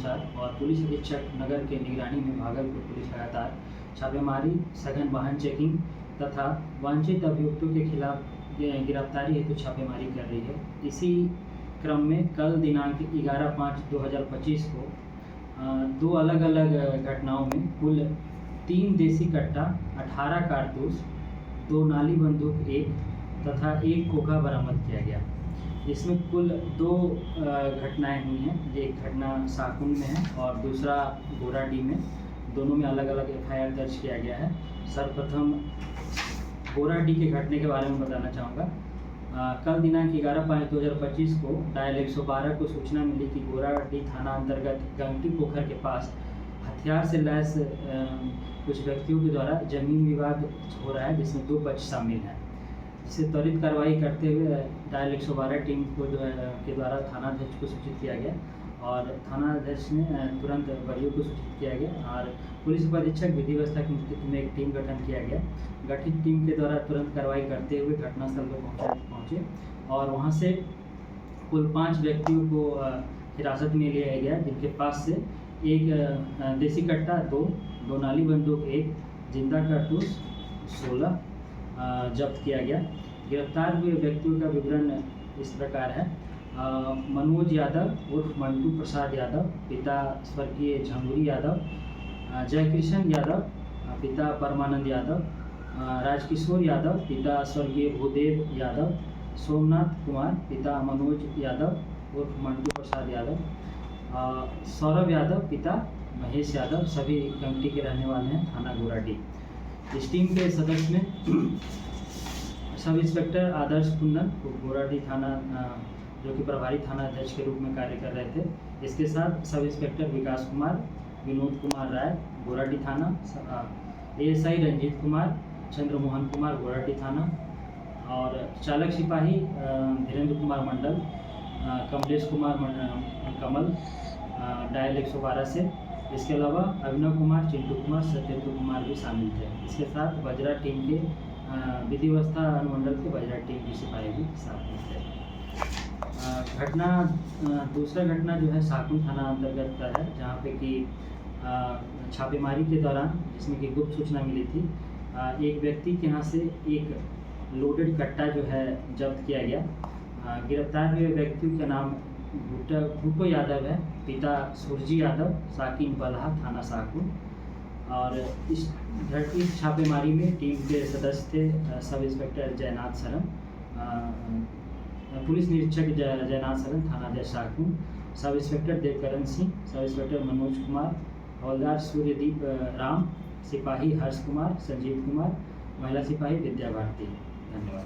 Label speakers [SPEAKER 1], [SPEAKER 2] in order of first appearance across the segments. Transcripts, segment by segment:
[SPEAKER 1] अनुसार और पुलिस अधीक्षक नगर के निगरानी में भागलपुर पुलिस लगातार छापेमारी, सघन वाहन चेकिंग तथा वांछित अभियुक्तों के खिलाफ गिरफ्तारी हेतु छापेमारी कर रही है। इसी क्रम में कल दिनांक 11/5/2025 को दो अलग अलग घटनाओं में कुल 3 देसी कट्टा, 18 कारतूस, 2 नाली बंदूक तथा 1 खोखा बरामद किया गया। इसमें कुल 2 घटनाएं हुई हैं। एक घटना साकुन में है और दूसरा गोराडीह में। दोनों में अलग अलग FIR दर्ज किया गया है। सर्वप्रथम गोराडीह के घटने के बारे में बताना चाहूँगा। कल दिनांक 11/5/2025 को डायल 112 को सूचना मिली कि गोराडीह थाना अंतर्गत गंगटी पोखर के पास हथियार से लैस कुछ व्यक्तियों के द्वारा जमीन विवाद हो रहा है, जिसमें 2 पक्ष शामिल हैं। जिसे त्वरित कार्रवाई करते हुए डायल 112 टीम को के द्वारा थानाध्यक्ष को सूचित किया गया और थानाध्यक्ष ने तुरंत बड़ियों को सूचित किया गया और पुलिस उपाधीक्षक विधि व्यवस्था के नेतृत्व में एक टीम गठन किया गया। गठित टीम के द्वारा तुरंत कार्रवाई करते हुए घटनास्थल पर पहुंचे और वहां से कुल 5 व्यक्तियों को हिरासत में लिया गया, जिनके पास से एक देसी कट्टा 2 नाली बंदूक 1, जिंदा कारतूस 16 जब्त किया गया। गिरफ्तार हुए व्यक्तियों का विवरण इस प्रकार है। मनोज यादव उर्फ मंटू प्रसाद यादव, पिता स्वर्गीय झंगुरी यादव, जयकृष्ण यादव, पिता परमानंद यादव, राजकिशोर यादव, पिता स्वर्गीय भूदेव यादव, सोमनाथ कुमार, पिता मनोज यादव उर्फ मंटू प्रसाद यादव, सौरभ यादव, पिता महेश यादव, सभी गंगटी के रहने वाले हैं, थाना गोराडीह। इस टीम के सदस्य में सब इंस्पेक्टर आदर्श कुंदन गोराडीह थाना जो कि प्रभारी थाना अध्यक्ष के रूप में कार्य कर रहे थे। इसके साथ सब इंस्पेक्टर विकास कुमार, विनोद कुमार राय गोराडीह थाना, ASI रंजीत कुमार, चंद्रमोहन कुमार गोराडीह थाना और चालक सिपाही धीरेन्द्र कुमार मंडल, कमलेश कुमार कमल डायल 112 से। इसके अलावा अभिनव कुमार, चिंटू कुमार, सत्येंद्र कुमार भी शामिल थे। इसके साथ वज्रा टीम के विधि व्यवस्था अनुमंडल के वज्रा टीम के सिपाही भी शामिल थे। दूसरा घटना जो है साकुन थाना अंतर्गत का है, जहाँ पे कि छापेमारी के दौरान जिसमें कि गुप्त सूचना मिली थी, एक व्यक्ति के यहाँ से एक लोडेड कट्टा जो है जब्त किया गया। गिरफ्तार हुए व्यक्तियों का नाम भूटो यादव है, पिता सुरजी यादव, साकिन बल्हा, थाना साकुन। और इस छापेमारी में टीम के सदस्य थे सब इंस्पेक्टर जयनाथ सरन, पुलिस निरीक्षक जयनाथ सरन, थानाध्यक्ष साकुन, sub inspector Devkaran Singh, sub inspector Manoj Kumar, हवलदार सूर्यदीप राम, सिपाही हर्ष कुमार, संजीव कुमार, महिला सिपाही विद्या भारती। धन्यवाद।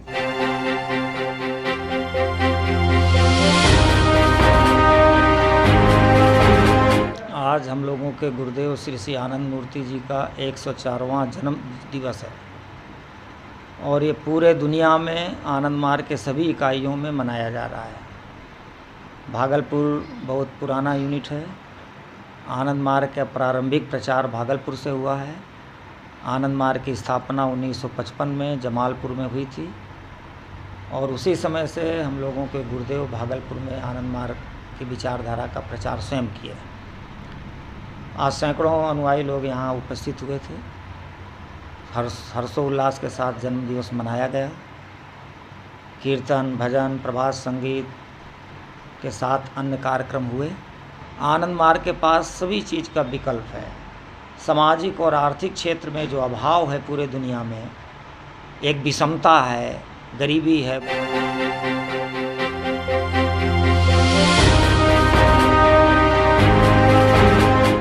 [SPEAKER 2] आज हम लोगों के गुरुदेव श्री श्री आनंद मूर्ति जी का 104वां जन्म दिवस है और ये पूरे दुनिया में आनंद मार्ग के सभी इकाइयों में मनाया जा रहा है। भागलपुर बहुत पुराना यूनिट है। आनंद मार्ग का प्रारंभिक प्रचार भागलपुर से हुआ है। आनंद मार्ग की स्थापना 1955 में जमालपुर में हुई थी और उसी समय से हम लोगों के गुरुदेव भागलपुर में आनंद मार्ग की विचारधारा का प्रचार स्वयं किए। आज सैकड़ों अनुयायी लोग यहाँ उपस्थित हुए थे। हर्षोल्लास के साथ जन्म दिवस मनाया गया। कीर्तन, भजन, प्रभात संगीत के साथ अन्य कार्यक्रम हुए। आनंद मार्ग के पास सभी चीज़ का विकल्प है। सामाजिक और आर्थिक क्षेत्र में जो अभाव है पूरे दुनिया में, एक विषमता है, गरीबी है।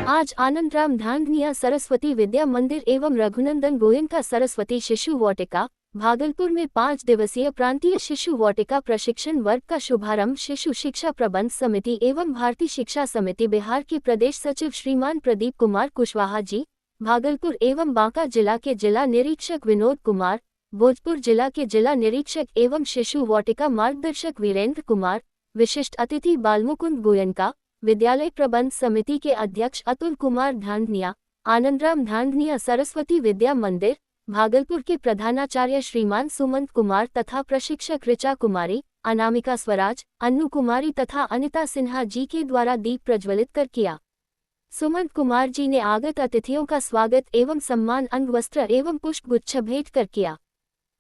[SPEAKER 3] आज आनंदराम धांधनिया सरस्वती विद्या मंदिर एवं रघुनंदन गोयनका सरस्वती शिशु वाटिका भागलपुर में 5 दिवसीय प्रांतीय शिशु वाटिका प्रशिक्षण वर्ग का शुभारंभ शिशु शिक्षा प्रबंध समिति एवं भारतीय शिक्षा समिति बिहार के प्रदेश सचिव श्रीमान प्रदीप कुमार कुशवाहा जी, भागलपुर एवं बांका जिला के जिला निरीक्षक विनोद कुमार, भोजपुर जिला के जिला निरीक्षक एवं शिशु वाटिका मार्गदर्शक वीरेंद्र कुमार, विशिष्ट अतिथि बालमुकुंद गोयनका, विद्यालय प्रबंध समिति के अध्यक्ष अतुल कुमार धांधनिया, आनंदराम धांधनिया सरस्वती विद्या मंदिर भागलपुर के प्रधानाचार्य श्रीमान सुमंत कुमार तथा प्रशिक्षक ऋचा कुमारी, अनामिका स्वराज, अन्नू कुमारी तथा अनिता सिन्हा जी के द्वारा दीप प्रज्वलित कर किया। सुमंत कुमार जी ने आगत अतिथियों का स्वागत एवं सम्मान अंग वस्त्र एवं पुष्प गुच्छ भेंट कर किया।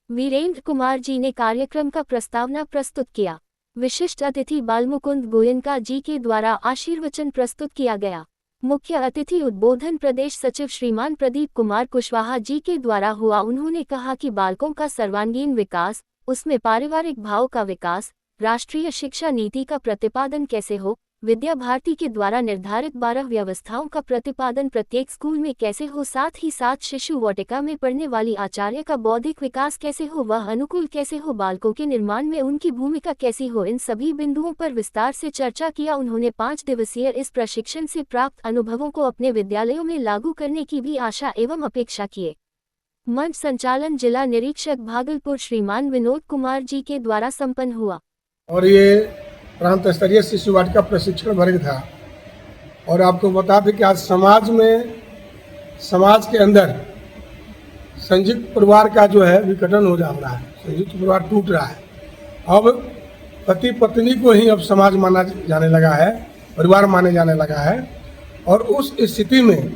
[SPEAKER 3] वीरेंद्र कुमार जी ने कार्यक्रम का प्रस्तावना प्रस्तुत किया। विशिष्ट अतिथि बालमुकुंद गोयनका जी के द्वारा आशीर्वचन प्रस्तुत किया गया। मुख्य अतिथि उद्बोधन प्रदेश सचिव श्रीमान प्रदीप कुमार कुशवाहा जी के द्वारा हुआ। उन्होंने कहा कि बालकों का सर्वांगीण विकास, उसमें पारिवारिक भाव का विकास, राष्ट्रीय शिक्षा नीति का प्रतिपादन कैसे हो, विद्या भारती के द्वारा निर्धारित 12 व्यवस्थाओं का प्रतिपादन प्रत्येक स्कूल में कैसे हो, साथ ही साथ शिशु वाटिका में पढ़ने वाली आचार्य का बौद्धिक विकास कैसे हो, वह अनुकूल कैसे हो, बालकों के निर्माण में उनकी भूमिका कैसी हो, इन सभी बिंदुओं पर विस्तार से चर्चा किया। उन्होंने 5 दिवसीय इस प्रशिक्षण से प्राप्त अनुभवों को अपने विद्यालयों में लागू करने की भी आशा एवं अपेक्षा किए। मंच संचालन जिला निरीक्षक भागलपुर श्रीमान विनोद कुमार जी के द्वारा संपन्न हुआ।
[SPEAKER 4] और ये प्रांत स्तरीय शिशु वाटिका प्रशिक्षण वर्ग था। और आपको बता दें कि आज समाज के अंदर संयुक्त परिवार का जो है विघटन हो जा रहा है, संयुक्त परिवार टूट रहा है। अब पति पत्नी को ही अब समाज माना जाने लगा है, परिवार माने जाने लगा है। और उस स्थिति में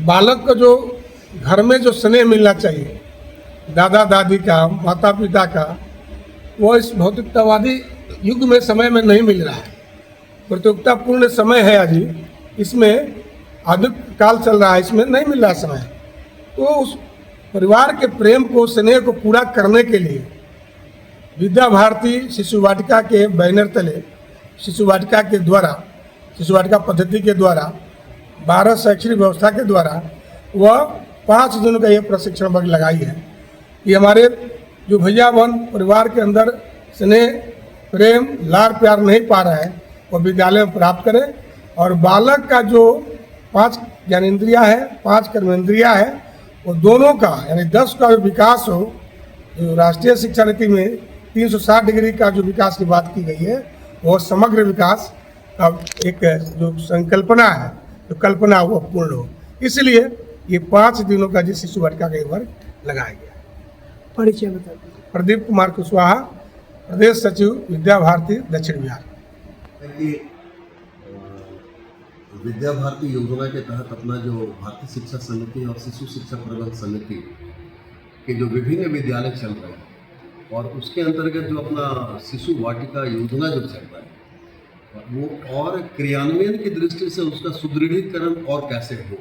[SPEAKER 4] बालक को जो घर में जो स्नेह मिलना चाहिए दादा दादी का, माता पिता का, वो इस भौतिकतावादी युग में समय में नहीं मिल रहा है। प्रतियोगितापूर्ण समय है आज, इसमें आधुनिक काल चल रहा है, इसमें नहीं मिल रहा समय। तो उस परिवार के प्रेम को, स्नेह को पूरा करने के लिए विद्या भारती शिशु वाटिका के बैनर तले शिशु वाटिका के द्वारा, शिशु वाटिका पद्धति के द्वारा 12 शैक्षणिक व्यवस्था के द्वारा वह 5 दिनों का ये प्रशिक्षण वर्ग लगाई है। ये हमारे जो भैया बहन परिवार के अंदर स्नेह, प्रेम, लाड़ प्यार नहीं पा रहे हैं, वो विद्यालय में प्राप्त करें। और बालक का जो 5 ज्ञानेंद्रियाँ है, 5 कर्मेंद्रियाँ है, वो दोनों का यानी 10 का विकास हो। जो राष्ट्रीय शिक्षा नीति में 360 डिग्री का जो विकास की बात की गई है, वो समग्र विकास का एक जो संकल्पना है, जो कल्पना वो पूर्ण हो। इसलिए ये 5 दिनों का जिस शिशु वाटिका का वर्ग लगाया गया।
[SPEAKER 5] परिचय बता दीजिए।
[SPEAKER 4] प्रदीप कुमार कुशवाहा, प्रदेश सचिव विद्या भारती दक्षिण बिहार।
[SPEAKER 6] विद्या भारती योजना के तहत अपना जो भारतीय शिक्षा समिति और शिशु शिक्षा प्रबंध समिति के जो विभिन्न विद्यालय चल रहे हैं और उसके अंतर्गत जो अपना शिशु वाटिका योजना जो चल रहा है वो और क्रियान्वयन की दृष्टि से उसका सुदृढ़ीकरण और कैसे हो,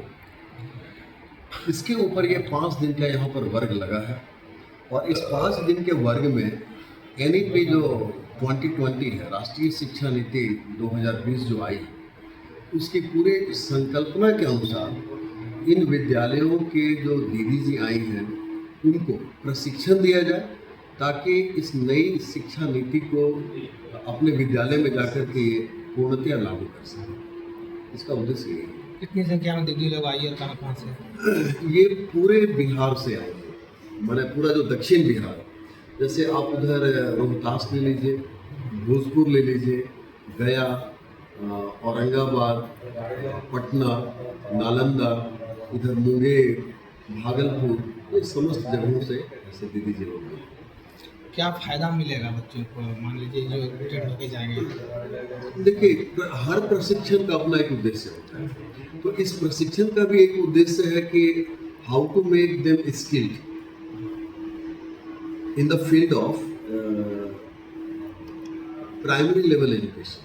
[SPEAKER 6] इसके ऊपर ये 5 दिन का यहाँ पर वर्ग लगा है। और इस 5 दिन के वर्ग में NEP जो 2020 है, राष्ट्रीय शिक्षा नीति 2020 जो आई, उसकी पूरी संकल्पना के अनुसार इन विद्यालयों के जो दीदी जी आई हैं उनको प्रशिक्षण दिया जाए ताकि इस नई शिक्षा नीति को अपने विद्यालय में जाकर के पूर्णतया लागू कर सकें। इसका उद्देश्य ये है।
[SPEAKER 5] कितनी संख्या में दीदी लोग आई है, कहाँ से?
[SPEAKER 6] ये पूरे बिहार से आए हैं, मैंने पूरा जो दक्षिण बिहार, जैसे आप उधर रोहतास ले लीजिए, भोजपुर ले लीजिए, गया, औरंगाबाद, पटना, नालंदा, इधर मुंगेर, भागलपुर, ये समस्त जगहों से ऐसे दीदी जी लोग हैं।
[SPEAKER 5] क्या फ़ायदा मिलेगा बच्चों को, मान लीजिए जो रिटायर्ड होके जाएंगे?
[SPEAKER 6] देखिए, हर प्रशिक्षण का अपना एक उद्देश्य होता है। तो इस प्रशिक्षण का भी एक उद्देश्य है कि how to make them skilled in the field of primary level education.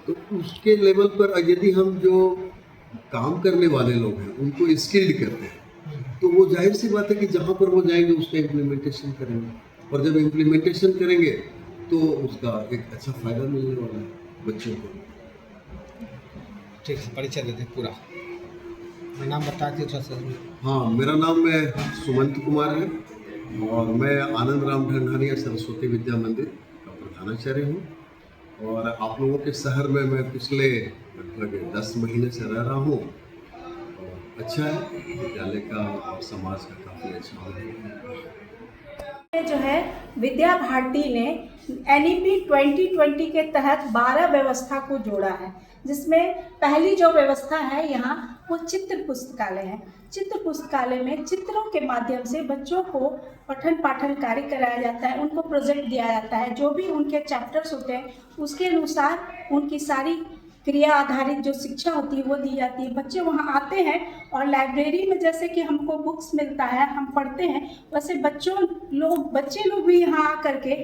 [SPEAKER 6] तो उसके लेवल पर यदि हम जो काम करने वाले लोग हैं उनको स्किल्ड करते हैं तो वो जाहिर सी बात है कि जहाँ पर वो जाएंगे उसका इम्प्लीमेंटेशन करेंगे, और जब इम्प्लीमेंटेशन करेंगे तो उसका एक अच्छा फ़ायदा मिलने वाला है बच्चों को।
[SPEAKER 5] ठीक है, परिचय दे दें पूरा। मेरा नाम बता दिए थोड़ा सा।
[SPEAKER 6] हाँ, मेरा नाम सुमंत कुमार है और मैं आनंद राम ढंढानिया सरस्वती विद्या मंदिर का प्रधानाचार्य हूँ। और आप लोगों के शहर में मैं पिछले लगभग 10 महीने से रह रहा हूँ। अच्छा है, विद्यालय का और समाज का काफ़ी अच्छा हो।
[SPEAKER 7] जो है विद्या भारती ने NEP 2020 के तहत 12 व्यवस्था को जोड़ा है, जिसमें पहली जो व्यवस्था है यहाँ वो चित्र पुस्तकालय है। चित्र पुस्तकालय में चित्रों के माध्यम से बच्चों को पठन पाठन कार्य कराया जाता है, उनको प्रोजेक्ट दिया जाता है, जो भी उनके चैप्टर्स होते हैं उसके अनुसार उनकी सारी क्रिया आधारित जो शिक्षा होती है वो दी जाती है। बच्चे वहाँ आते हैं और लाइब्रेरी में जैसे कि हमको बुक्स मिलता है, हम पढ़ते हैं, वैसे बच्चे लोग भी यहाँ आकर के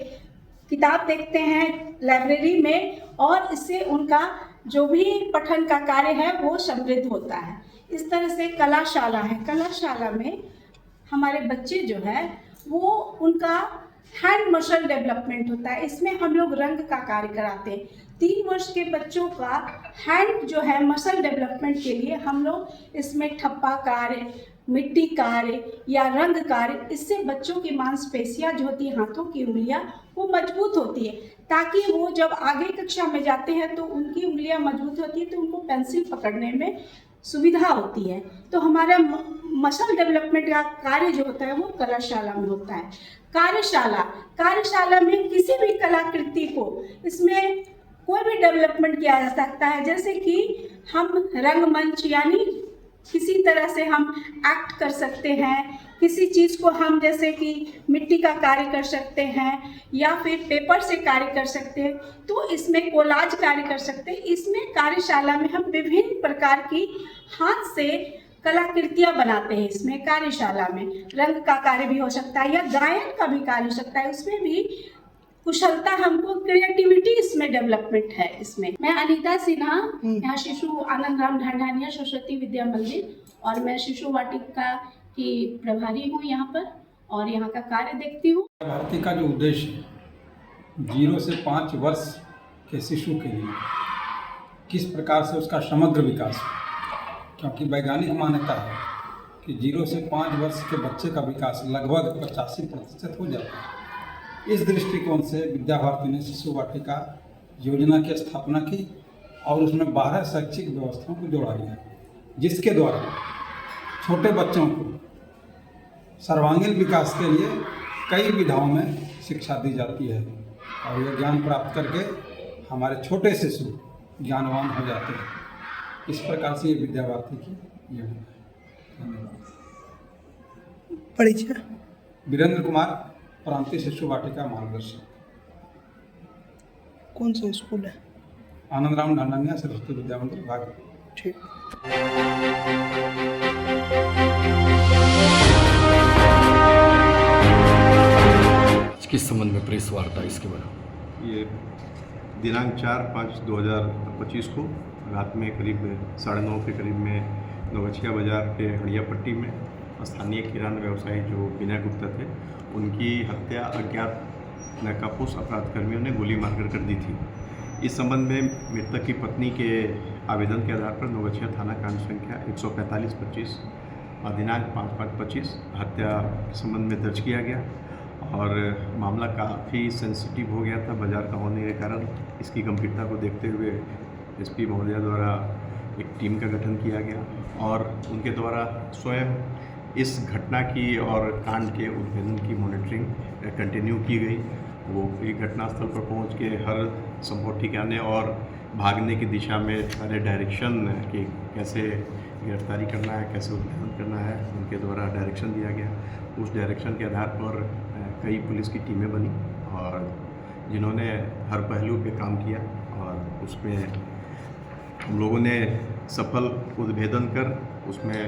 [SPEAKER 7] किताब देखते हैं लाइब्रेरी में, और इससे उनका जो भी पठन का कार्य है वो समृद्ध होता है। इस तरह से कलाशाला है, कलाशाला में हमारे बच्चे जो है वो उनका हैंड मसल डेवलपमेंट होता है। इसमें हम लोग रंग का कार्य कराते हैं। 3 वर्ष के बच्चों का हैंड जो है मसल डेवलपमेंट के लिए हम लोग इसमें ठप्पा कार्य, मिट्टी कार्य या रंग कार्य, इससे बच्चों की मांसपेशियां जो होती है, हाथों की उंगलियां, वो मजबूत होती है, ताकि वो जब आगे कक्षा में जाते हैं तो उनकी उंगलियां मजबूत होती है, तो उनको पेंसिल पकड़ने में सुविधा होती है। तो हमारा मसल डेवलपमेंट का कार्य जो होता है वो कलाशाला में होता है। कार्यशाला में किसी भी कलाकृति को इसमें कोई भी डेवलपमेंट किया जा सकता है, जैसे कि हम रंगमंच यानी किसी तरह से हम एक्ट कर सकते हैं, किसी चीज़ को हम जैसे कि मिट्टी का कार्य कर सकते हैं या फिर पेपर से कार्य कर सकते हैं, तो इसमें कोलाज कार्य कर सकते हैं। इसमें कार्यशाला में हम विभिन्न प्रकार की हाथ से कलाकृतियाँ बनाते हैं। इसमें कार्यशाला में रंग का कार्य भी हो सकता है या गायन का भी कार्य हो सकता है, उसमें भी कुशलता, हमको क्रिएटिविटी इसमें डेवलपमेंट है। इसमें मैं अनीता सिन्हा, यहाँ शिशु आनंद राम ढांढानिया सरस्वती विद्या मंदिर, और मैं शिशु वाटिका की प्रभारी हूँ यहाँ पर, और यहाँ का कार्य देखती हूँ।
[SPEAKER 8] भारती का जो उद्देश्य है 0 से 5 वर्ष के शिशु के लिए किस प्रकार से उसका समग्र विकास है, क्योंकि वैज्ञानिक मान्यता है कि 0 से 5 वर्ष के बच्चे का विकास लगभग 85% हो जाता है। इस दृष्टिकोण से विद्या भारती ने शिशु वाटिका योजना की स्थापना की और उसमें 12 शैक्षिक व्यवस्थाओं को जोड़ा गया, जिसके द्वारा छोटे बच्चों को सर्वांगीण विकास के लिए कई विधाओं में शिक्षा दी जाती है और ये ज्ञान प्राप्त करके हमारे छोटे शिशु ज्ञानवान हो जाते हैं। इस प्रकार से ये विद्या भारती की योजना है। धन्यवाद।
[SPEAKER 9] परिचय
[SPEAKER 8] वीरेंद्र कुमार, प्रांतीय शिशु वाटिका मार्गदर्शक।
[SPEAKER 9] कौन सा स्कूल है?
[SPEAKER 8] आनंद राम ढांढानिया सरस्वती विद्या मंदिर भागलपुर।
[SPEAKER 9] ठीक।
[SPEAKER 10] किस संबंध में प्रेस वार्ता इसके बारे में?
[SPEAKER 11] ये दिनांक 4/5/2025 को रात में करीब 9:30 के करीब में नवगछिया बाजार के हड़िया पट्टी में स्थानीय किराना व्यवसायी जो विनय गुप्ता थे, उनकी हत्या अज्ञात नकाबपोश अपराधकर्मियों ने गोली मारकर कर दी थी। इस संबंध में मृतक की पत्नी के आवेदन के आधार पर नवगछिया थाना कांड संख्या 145/25 दिनांक 5/5/25 हत्या के संबंध में दर्ज किया गया और मामला काफ़ी सेंसिटिव हो गया था बाजार का होने के कारण। इसकी गंभीरता को देखते हुए एसपी महोदया द्वारा एक टीम का गठन किया गया और उनके द्वारा स्वयं इस घटना की और कांड के उद्भेदन की मॉनिटरिंग कंटिन्यू की गई। वो एक घटनास्थल पर पहुंच के हर संभव ठिकाने और भागने की दिशा में सारे डायरेक्शन कि कैसे गिरफ्तारी करना है, कैसे उद्भेदन करना है, उनके द्वारा डायरेक्शन दिया गया। उस डायरेक्शन के आधार पर कई पुलिस की टीमें बनी और जिन्होंने हर पहलू पे काम किया और उसमें हम लोगों ने सफल उद्भेदन कर उसमें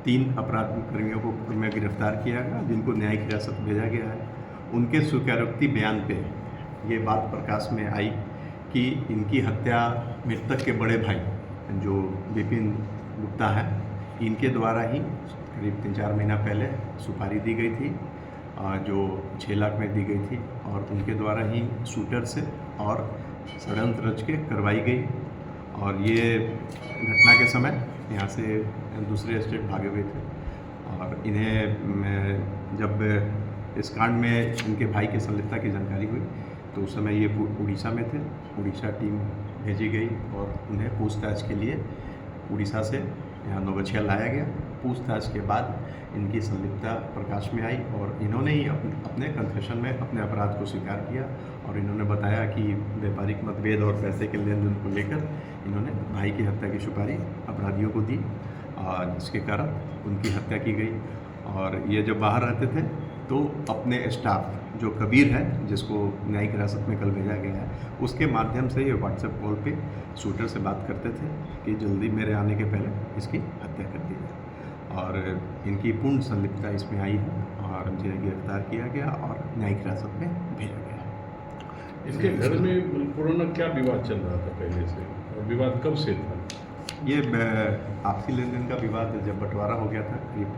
[SPEAKER 11] 3 अपराधकर्मियों को में गिरफ्तार किया गया, जिनको न्यायिक हिरासत भेजा गया है। उनके स्वीकारोक्ति बयान पे ये बात प्रकाश में आई कि इनकी हत्या मृतक के बड़े भाई जो विपिन गुप्ता हैं, इनके द्वारा ही करीब 3-4 महीना पहले सुपारी दी गई थी जो 6 लाख में दी गई थी और उनके द्वारा ही शूटर से और षड्यंत्र रच के करवाई गई। और ये घटना के समय यहाँ से दूसरे स्टेट भागे हुए थे और इन्हें जब इस कांड में इनके भाई की संलिप्तता की जानकारी हुई तो उस समय ये उड़ीसा में थे। उड़ीसा टीम भेजी गई और उन्हें पूछताछ के लिए उड़ीसा से यहाँ नवगछिया लाया गया। पूछताछ के बाद इनकी संलिप्तता प्रकाश में आई और इन्होंने ही अपने कन्फेशन में अपने अपराध को स्वीकार किया और इन्होंने बताया कि व्यापारिक मतभेद और पैसे के लेन देन को लेकर इन्होंने भाई की हत्या की सुपारी अपराधियों को दी और जिसके कारण उनकी हत्या की गई। और ये जब बाहर रहते थे तो अपने स्टाफ जो कबीर है, जिसको न्यायिक हिरासत में कल भेजा गया है, उसके माध्यम से ये व्हाट्सएप कॉल पे शूटर से बात करते थे कि जल्दी मेरे आने के पहले इसकी हत्या कर दी जाए, और इनकी पूर्ण संलिप्तता इसमें आई है और जिन्हें गिरफ्तार किया गया और न्यायिक हिरासत में भेजा गया।
[SPEAKER 9] इसके घर में पुराना क्या विवाद चल रहा था पहले से, और विवाद कब से था?
[SPEAKER 11] ये आपसी लेन देन का विवाद जब बंटवारा हो गया था करीब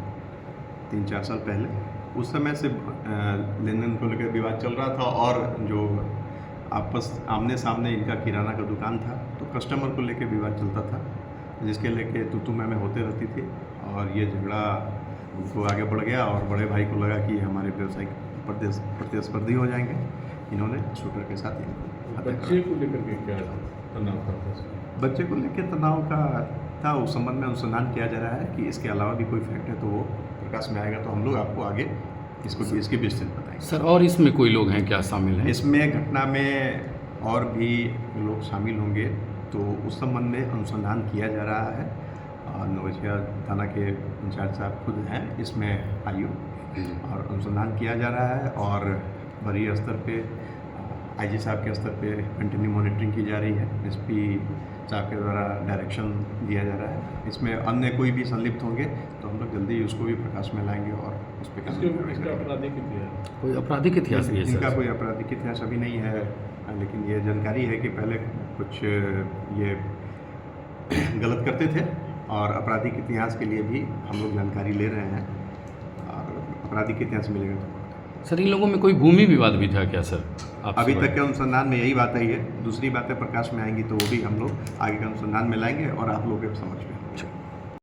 [SPEAKER 11] 3-4 साल पहले, उस समय से लेन देन को लेकर विवाद चल रहा था, और जो आपस आमने सामने इनका किराना का दुकान था तो कस्टमर को लेकर विवाद चलता था, जिसके लेके तू मैं होते रहती थी, और ये झगड़ा को आगे बढ़ गया और बड़े भाई को लगा कि हमारे व्यवसायिक प्रतिस्पर्धी हो जाएंगे, इन्होंने शूटर के साथ
[SPEAKER 9] बच्चे को लेकर के क्या तनाव था?
[SPEAKER 11] बच्चे को लेकर तनाव का था, उस संबंध में अनुसंधान किया जा रहा है कि इसके अलावा भी कोई फैक्ट है तो वो प्रकाश में आएगा, तो हम लोग आपको आगे इसकी विस्तृत बताएंगे।
[SPEAKER 10] सर, और इसमें कोई लोग हैं क्या शामिल हैं?
[SPEAKER 11] इसमें घटना में और भी लोग शामिल होंगे, तो उस संबंध में अनुसंधान किया जा रहा है। नवगछिया थाना के इंचार्ज साहब खुद हैं इसमें आयु, और अनुसंधान किया जा रहा है, और वरीय स्तर पे आईजी साहब के स्तर पे कंटिन्यू मॉनिटरिंग की जा रही है। एसपी साहब के द्वारा डायरेक्शन दिया जा रहा है। इसमें अन्य कोई भी संलिप्त होंगे तो हम लोग जल्दी उसको भी प्रकाश में लाएंगे और उस पर
[SPEAKER 9] आपराधिक इतिहास,
[SPEAKER 10] कोई आपराधिक इतिहास नहीं है
[SPEAKER 11] इनका
[SPEAKER 10] सर?
[SPEAKER 11] कोई आपराधिक इतिहास अभी नहीं है, लेकिन ये जानकारी है कि पहले कुछ ये गलत करते थे, और आपराधिक इतिहास के लिए भी हम लोग जानकारी ले रहे हैं, और आपराधिक इतिहास मिलेगा तो
[SPEAKER 10] सर, इन लोगों में कोई भूमि विवाद भी था क्या सर?
[SPEAKER 11] अभी तक के अनुसंधान में यही बात आई है। दूसरी बातें प्रकाश में आएंगी तो वो भी हम लोग आगे के अनुसंधान में लाएंगे और आप लोगों के समझ में